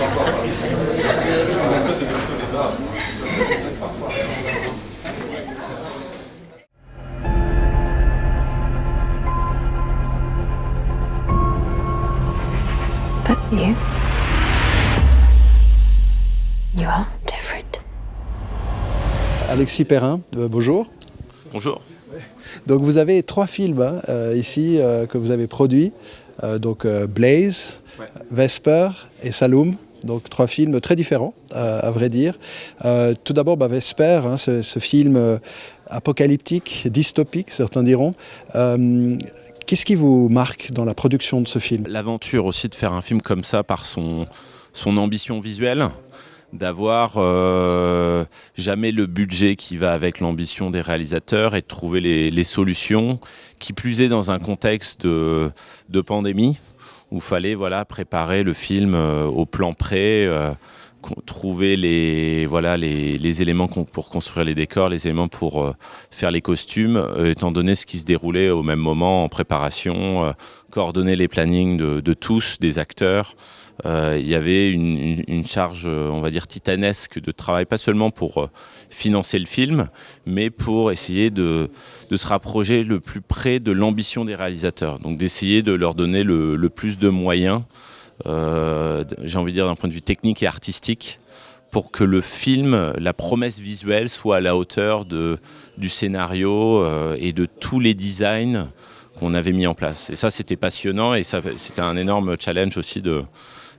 But you are different. Alexis Perrin, bonjour. Bonjour. Donc vous avez 3 films ici que vous avez produits, Blaze, Ouais. Vesper et Saloum. Donc 3 films très différents, à vrai dire. Tout d'abord, Vesper, ce film apocalyptique, dystopique, certains diront. Qu'est-ce qui vous marque dans la production de ce film ? L'aventure aussi de faire un film comme ça par son ambition visuelle, d'avoir jamais le budget qui va avec l'ambition des réalisateurs et de trouver les solutions, qui plus est dans un contexte de pandémie, où il fallait préparer le film au plan près, trouver les éléments pour construire les décors, les éléments pour faire les costumes, étant donné ce qui se déroulait au même moment en préparation, coordonner les plannings de tous, des acteurs. Il y avait une charge, on va dire, titanesque de travail, pas seulement pour financer le film, mais pour essayer de se rapprocher le plus près de l'ambition des réalisateurs. Donc d'essayer de leur donner le plus de moyens, j'ai envie de dire d'un point de vue technique et artistique, pour que le film, la promesse visuelle, soit à la hauteur du scénario et de tous les designs qu'on avait mis en place. Et ça, c'était passionnant et c'était un énorme challenge aussi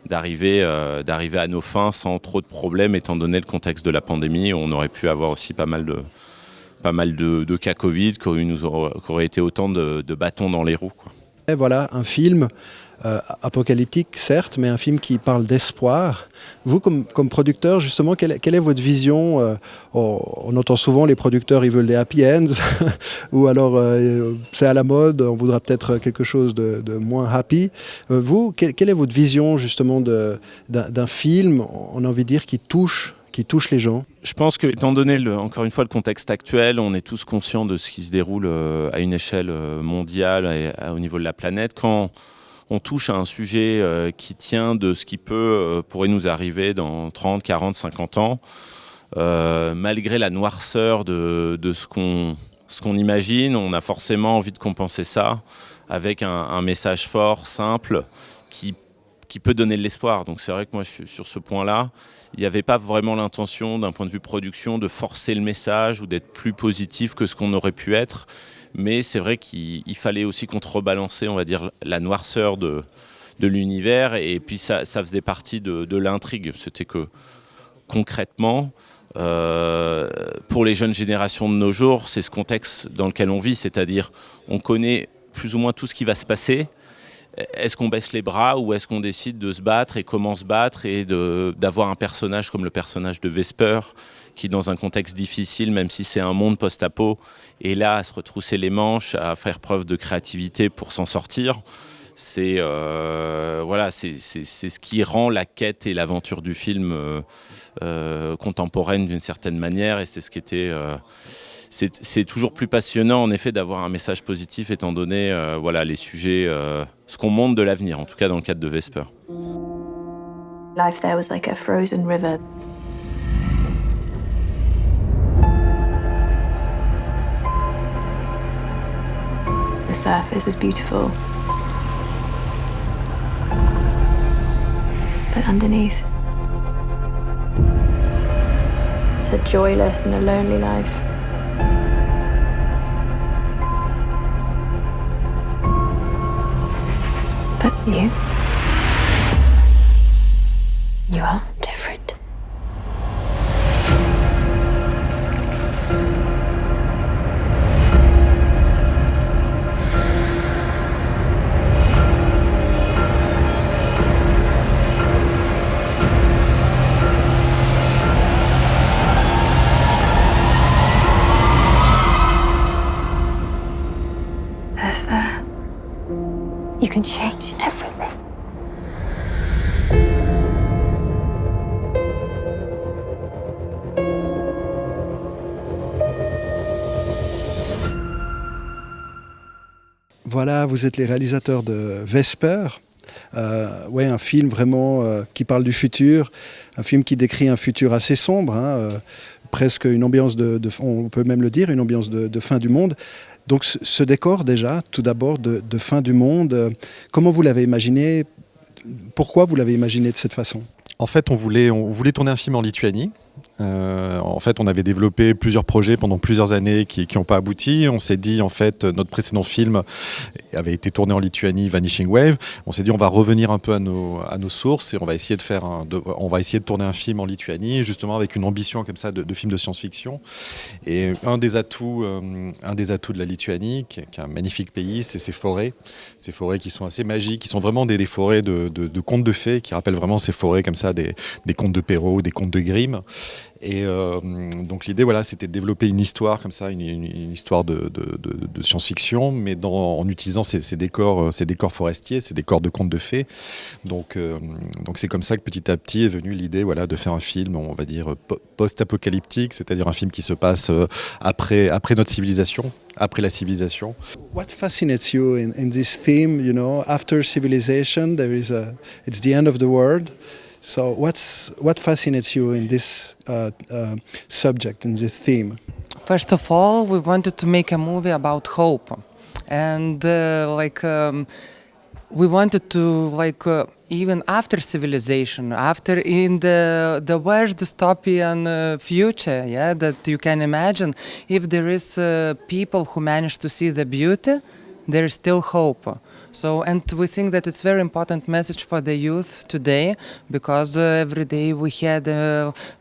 d'arriver à nos fins sans trop de problèmes, étant donné le contexte de la pandémie. On aurait pu avoir aussi pas mal de cas Covid qui auraient été autant de bâtons dans les roues, quoi. Et voilà, un film apocalyptique, certes, mais un film qui parle d'espoir. Vous, comme producteur, justement, quelle est votre vision ? On entend souvent les producteurs, ils veulent des happy ends, ou alors c'est à la mode, on voudra peut-être quelque chose de moins happy. Vous, quelle est votre vision, justement, d'un film, on a envie de dire, qui touche les gens ? Je pense que, étant donné, encore une fois, le contexte actuel, on est tous conscients de ce qui se déroule à une échelle mondiale et au niveau de la planète. Quand on touche à un sujet qui tient de ce qui pourrait nous arriver dans 30, 40, 50 ans, malgré la noirceur de ce qu'on imagine, on a forcément envie de compenser ça avec un message fort, simple, qui peut donner de l'espoir. Donc c'est vrai que moi, sur ce point-là, il n'y avait pas vraiment l'intention, d'un point de vue production, de forcer le message ou d'être plus positif que ce qu'on aurait pu être. Mais c'est vrai qu'il fallait aussi contrebalancer, on va dire, la noirceur de l'univers. Et puis ça faisait partie de l'intrigue. C'était que, concrètement, pour les jeunes générations de nos jours, c'est ce contexte dans lequel on vit. C'est-à-dire, on connaît plus ou moins tout ce qui va se passer. Est-ce qu'on baisse les bras ou est-ce qu'on décide de se battre et comment se battre et d'avoir un personnage comme le personnage de Vesper qui, dans un contexte difficile, même si c'est un monde post-apo, est là à se retrousser les manches, à faire preuve de créativité pour s'en sortir. C'est ce qui rend la quête et l'aventure du film contemporaine d'une certaine manière, et c'est ce qui était... C'est toujours plus passionnant, en effet, d'avoir un message positif, étant donné les sujets, ce qu'on montre de l'avenir, en tout cas dans le cadre de Vesper. Life there was like a frozen river. The surface was beautiful. But underneath, it's a joyless and a lonely life. But you are different. Vesper, you can change everything. Voilà, vous êtes les réalisateurs de Vesper. Ouais, un film vraiment qui parle du futur, un film qui décrit un futur assez sombre, presque une ambiance on peut même le dire, une ambiance de fin du monde. Donc ce décor déjà, tout d'abord de fin du monde, comment vous l'avez imaginé? Pourquoi vous l'avez imaginé de cette façon? En fait, on voulait tourner un film en Lituanie. En fait, on avait développé plusieurs projets pendant plusieurs années qui n'ont pas abouti. On s'est dit, en fait, notre précédent film avait été tourné en Lituanie, Vanishing Wave. On s'est dit, on va revenir un peu à nos sources et on va essayer de tourner un film en Lituanie, justement avec une ambition comme ça de film de science-fiction. Et un des atouts de la Lituanie, qui est un magnifique pays, c'est ces forêts qui sont assez magiques, qui sont vraiment des forêts de contes de fées, qui rappellent vraiment ces forêts comme ça, des contes de Perrault, des contes de Grimm. Et donc l'idée, voilà, c'était de développer une histoire comme ça, une histoire de science-fiction, mais en utilisant ces décors forestiers, ces décors de contes de fées. Donc c'est comme ça que petit à petit est venue l'idée, voilà, de faire un film, on va dire post-apocalyptique, c'est-à-dire un film qui se passe après notre civilisation, après la civilisation. What fascinates you in this theme? You know, after civilization, it's the end of the world. So what fascinates you in this subject, in this theme? First of all, we wanted to make a movie about hope, and we wanted to even after civilization, after in the worst dystopian future, yeah, that you can imagine, if there is people who manage to see the beauty, there is still hope. So, and we think that it's very important message for the youth today, because every day we had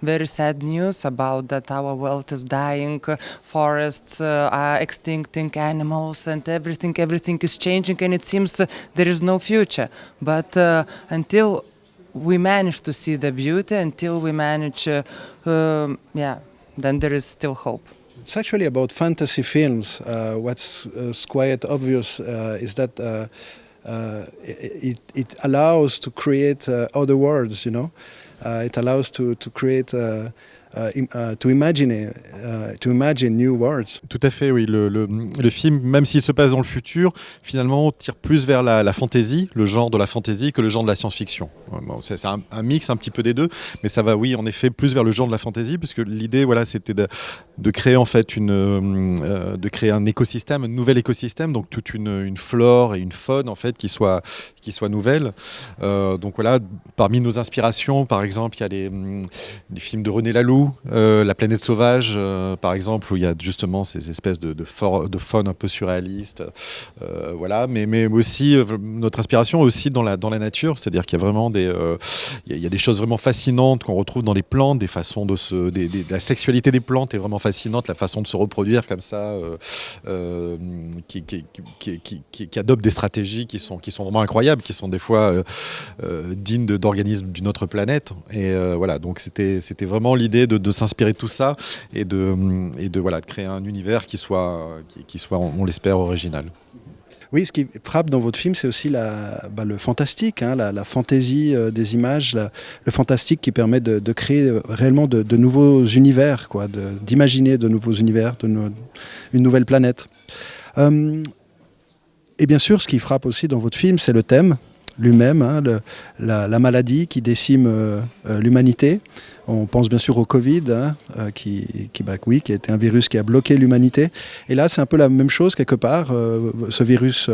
very sad news about that our world is dying, forests are extincting, animals, and everything is changing, and it seems there is no future. But until we manage to see the beauty, until we manage, then there is still hope. It's actually about fantasy films. What's quite obvious is that it allows to create other worlds, you know. It allows to create, to imagine new worlds. Tout à fait, oui. Le film, même s'il se passe dans le futur, finalement tire plus vers la fantasy, le genre de la fantasy, que le genre de la science-fiction. Bon, c'est un mix un petit peu des deux, mais ça va, oui, en effet, plus vers le genre de la fantasy, puisque l'idée, voilà, c'était de créer en fait de créer un écosystème, un nouvel écosystème, donc toute une flore et une faune en fait qui soit nouvelle. Donc voilà, parmi nos inspirations, par exemple, il y a les films de René Laloux, La planète sauvage, par exemple, où il y a justement ces espèces de faune un peu surréaliste, voilà. Mais aussi notre inspiration aussi dans la nature, c'est-à-dire qu'il y a vraiment il y a des choses vraiment fascinantes qu'on retrouve dans les plantes, des façons la sexualité des plantes est vraiment fascinante, la façon de se reproduire comme ça, qui adoptent des stratégies qui sont vraiment incroyables, qui sont des fois dignes d'organismes d'une autre planète. Et voilà, donc c'était vraiment l'idée de s'inspirer de tout ça et de voilà, de créer un univers qui soit on l'espère, original. Oui, ce qui frappe dans votre film, c'est aussi le fantastique, la fantaisie des images, le fantastique qui permet de créer réellement de nouveaux univers, quoi, d'imaginer de nouveaux univers, une nouvelle planète. Et bien sûr, ce qui frappe aussi dans votre film, c'est le thème lui-même, la maladie qui décime l'humanité. On pense bien sûr au Covid, qui a été un virus qui a bloqué l'humanité. Et là, c'est un peu la même chose quelque part. Ce virus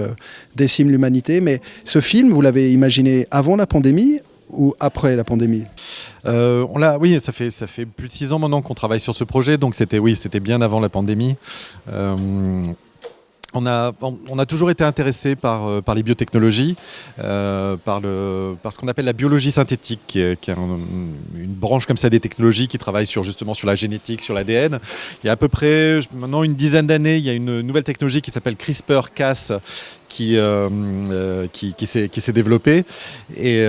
décime l'humanité. Mais ce film, vous l'avez imaginé avant la pandémie ou après la pandémie? Oui, ça fait plus de 6 ans maintenant qu'on travaille sur ce projet. Donc c'était bien avant la pandémie. On a toujours été intéressé par les biotechnologies, par ce qu'on appelle la biologie synthétique, qui est une branche comme ça des technologies qui travaille justement sur la génétique, sur l'ADN. Il y a à peu près maintenant une dizaine d'années, il y a une nouvelle technologie qui s'appelle CRISPR-Cas qui s'est développée et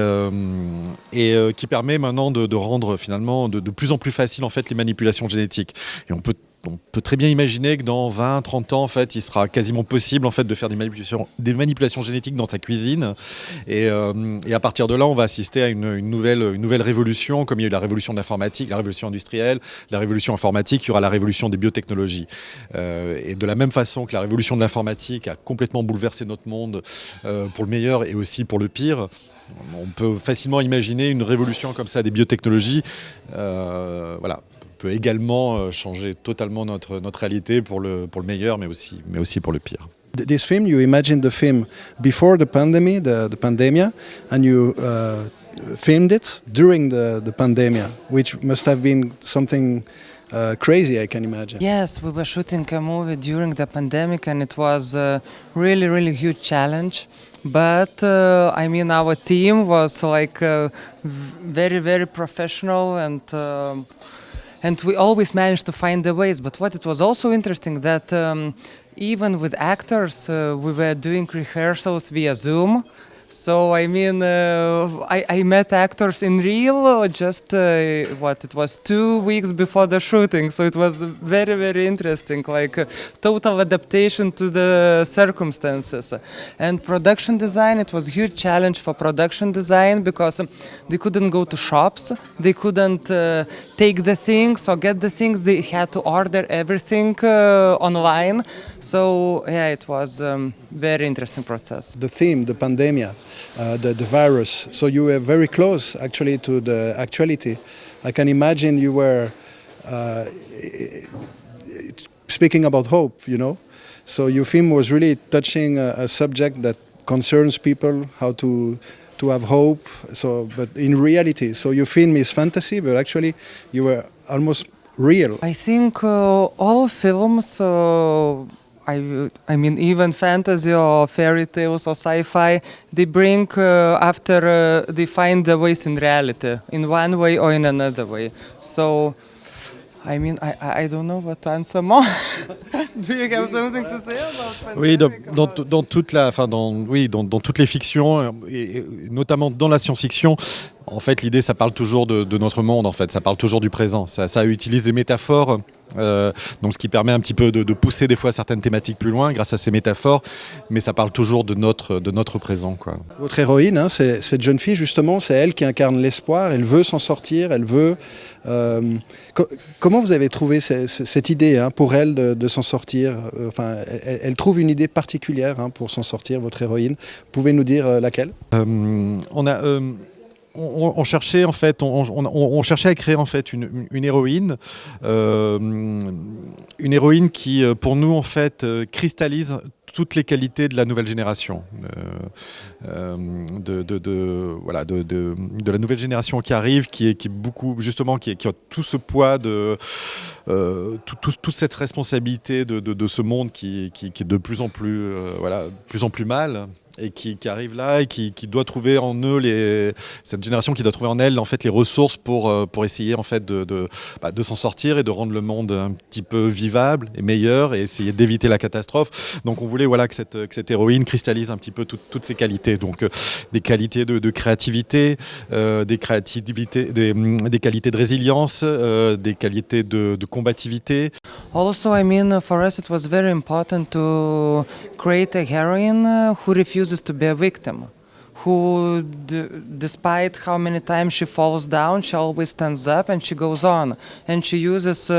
qui permet maintenant de rendre finalement de plus en plus facile en fait les manipulations génétiques. Et on peut très bien imaginer que dans 20, 30 ans, en fait, il sera quasiment possible en fait, de faire des manipulations génétiques dans sa cuisine. Et à partir de là, on va assister à une nouvelle révolution, comme il y a eu la révolution de l'informatique, la révolution industrielle, la révolution informatique, il y aura la révolution des biotechnologies. Et de la même façon que la révolution de l'informatique a complètement bouleversé notre monde pour le meilleur et aussi pour le pire, on peut facilement imaginer une révolution comme ça des biotechnologies. Voilà. Peut également changer totalement notre réalité pour le meilleur, mais aussi pour le pire. This film, you imagined the film before the pandemic, the pandemia, and you filmed it during the pandemia, which must have been something crazy, I can imagine. Yes, we were shooting a movie during the pandemic, and it was a really, really huge challenge. But I mean, our team was like very, very professional, and we always managed to find the ways. But what it was also interesting that even with actors, we were doing rehearsals via Zoom. So I mean, I met actors in real just it was 2 weeks before the shooting. So it was very, very interesting, like total adaptation to the circumstances. And production design, it was a huge challenge for production design because they couldn't go to shops, they couldn't take the things or get the things. They had to order everything online. So yeah, it was very interesting process. The theme, the pandemia, the virus. So you were very close actually to the actuality. I can imagine you were speaking about hope, you know. So your film was really touching a subject that concerns people, how to have hope. So, but in reality, so your film is fantasy, but actually you were almost real. I think all films, I mean, even fantasy or fairy tales or sci-fi, they bring after they find the ways in reality, in one way or in another way. So, I mean, I don't know what to answer more. Do you have something to say about Oui, pandemic? dans toutes les fictions, et notamment dans la science-fiction, en fait, l'idée, ça parle toujours de notre monde, en fait, ça parle toujours du présent. Ça utilise des métaphores, donc ce qui permet un petit peu de pousser des fois certaines thématiques plus loin grâce à ces métaphores, mais ça parle toujours de notre présent, quoi. Votre héroïne, hein, c'est cette jeune fille, justement, c'est elle qui incarne l'espoir, elle veut s'en sortir, elle veut... comment vous avez trouvé cette idée hein, pour elle de s'en sortir enfin, elle trouve une idée particulière hein, pour s'en sortir, votre héroïne. Pouvez nous dire laquelle? On cherchait en fait, on cherchait à créer en fait une héroïne qui, pour nous en fait, cristallise toutes les qualités de la nouvelle génération, de la nouvelle génération qui arrive, qui est beaucoup justement, qui a tout ce poids toute cette responsabilité de ce monde qui est de plus en plus mal. Et qui arrive là et qui doit trouver en eux cette génération qui doit trouver en elle en fait les ressources pour essayer en fait de s'en sortir et de rendre le monde un petit peu vivable et meilleur et essayer d'éviter la catastrophe. Donc on voulait que cette héroïne cristallise un petit peu toutes ces qualités, donc des qualités de créativité, des qualités de résilience, des qualités de combativité. Also, I mean, for us it was very important to create a heroine who refuses to be a victim, who, despite how many times she falls down, she always stands up and she goes on. And she uses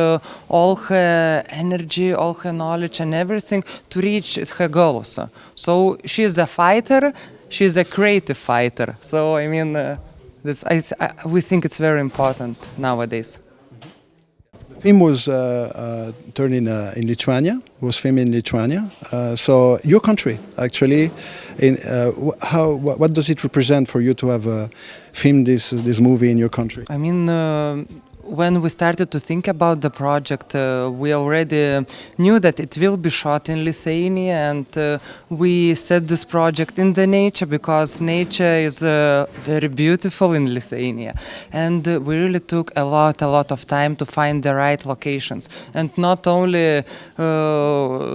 all her energy, all her knowledge and everything to reach her goals. So she's a fighter, she's a creative fighter. So, I mean, we think it's very important nowadays. The film was turned in Lithuania. Was filmed in Lithuania. So your country, actually, what does it represent for you to have filmed this movie in your country? I mean, when we started to think about the project, we already knew that it will be shot in Lithuania, and we set this project in the nature because nature is very beautiful in Lithuania. And we really took a lot of time to find the right locations. And not only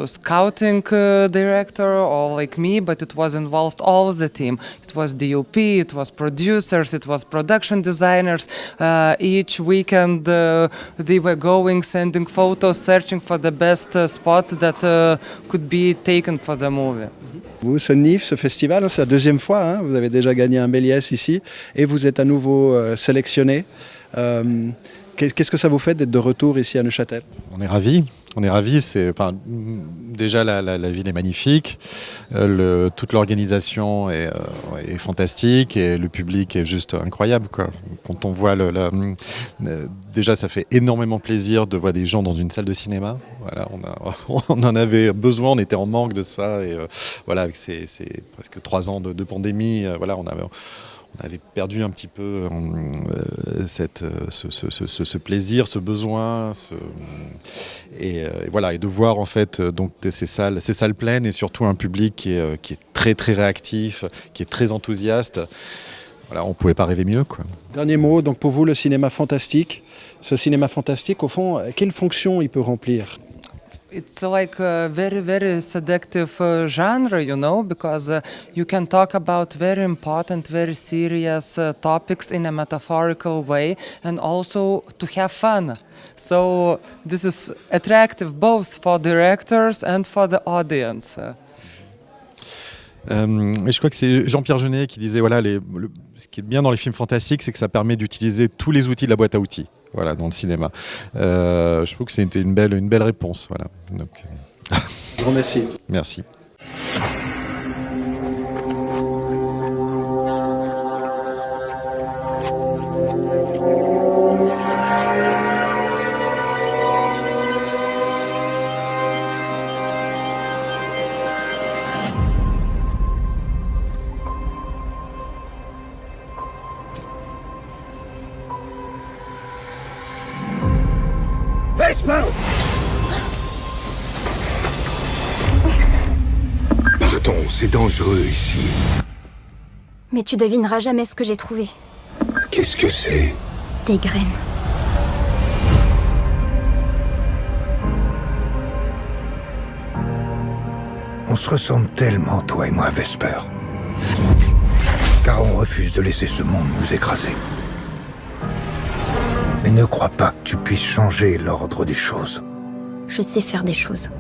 scouting director or like me, but it was involved all of the team. It was DOP, it was producers, it was production designers. Each weekend and they were going, sending photos, searching for the best spot that could be taken for the movie. Vous, ce NIF, ce festival, hein, c'est la deuxième fois, hein, vous avez déjà gagné un Méliès ici, et vous êtes à nouveau sélectionné. Qu'est-ce que ça vous fait d'être de retour ici à Neuchâtel? On est ravis. Déjà, la ville est magnifique, toute l'organisation est fantastique et le public est juste incroyable, quoi. Quand on voit déjà, ça fait énormément plaisir de voir des gens dans une salle de cinéma. Voilà, on en avait besoin, on était en manque de ça. Et voilà, avec ces presque 3 ans de pandémie, voilà, on avait perdu un petit peu ce plaisir, ce besoin, et voilà, et de voir en fait donc ces salles pleines et surtout un public qui est très très réactif, qui est très enthousiaste. Voilà, on ne pouvait pas rêver mieux, quoi. Dernier mot, donc pour vous, le cinéma fantastique. Ce cinéma fantastique, au fond, quelle fonction il peut remplir? It's like a very, very seductive genre, you know, because you can talk about very important, very serious topics in a metaphorical way and also to have fun. So this is attractive both for directors and for the audience. Mais je crois que c'est Jean-Pierre Jeunet qui disait voilà, ce qui est bien dans les films fantastiques, c'est que ça permet d'utiliser tous les outils de la boîte à outils. Voilà, dans le cinéma. Je trouve que c'était une belle réponse. Voilà. Donc, Je vous remercie. Merci. Partons, c'est dangereux ici. Mais tu devineras jamais ce que j'ai trouvé. Qu'est-ce que c'est? Des graines. On se ressemble tellement, toi et moi, Vesper. Car on refuse de laisser ce monde nous écraser. Mais ne crois pas que tu puisses changer l'ordre des choses. Je sais faire des choses.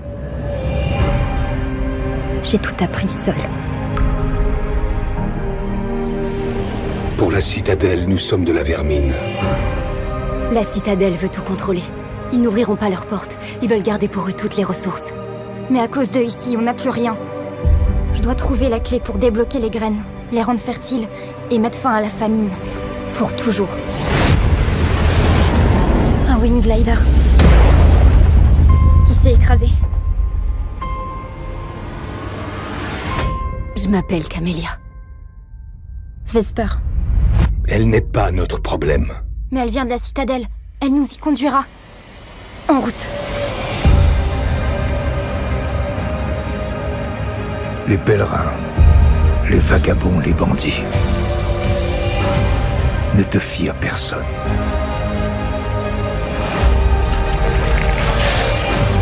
J'ai tout appris seule. Pour la citadelle, nous sommes de la vermine. La citadelle veut tout contrôler. Ils n'ouvriront pas leurs portes. Ils veulent garder pour eux toutes les ressources. Mais à cause d'eux ici, on n'a plus rien. Je dois trouver la clé pour débloquer les graines, les rendre fertiles et mettre fin à la famine. Pour toujours. Un Wind Glider. Il s'est écrasé. Je m'appelle Camélia. Vesper. Elle n'est pas notre problème. Mais elle vient de la citadelle. Elle nous y conduira. En route. Les pèlerins, les vagabonds, les bandits. Ne te fie à personne.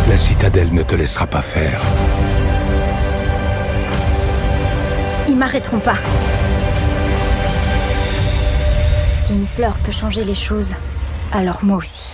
La citadelle ne te laissera pas faire. Ils m'arrêteront pas. Si une fleur peut changer les choses, alors moi aussi.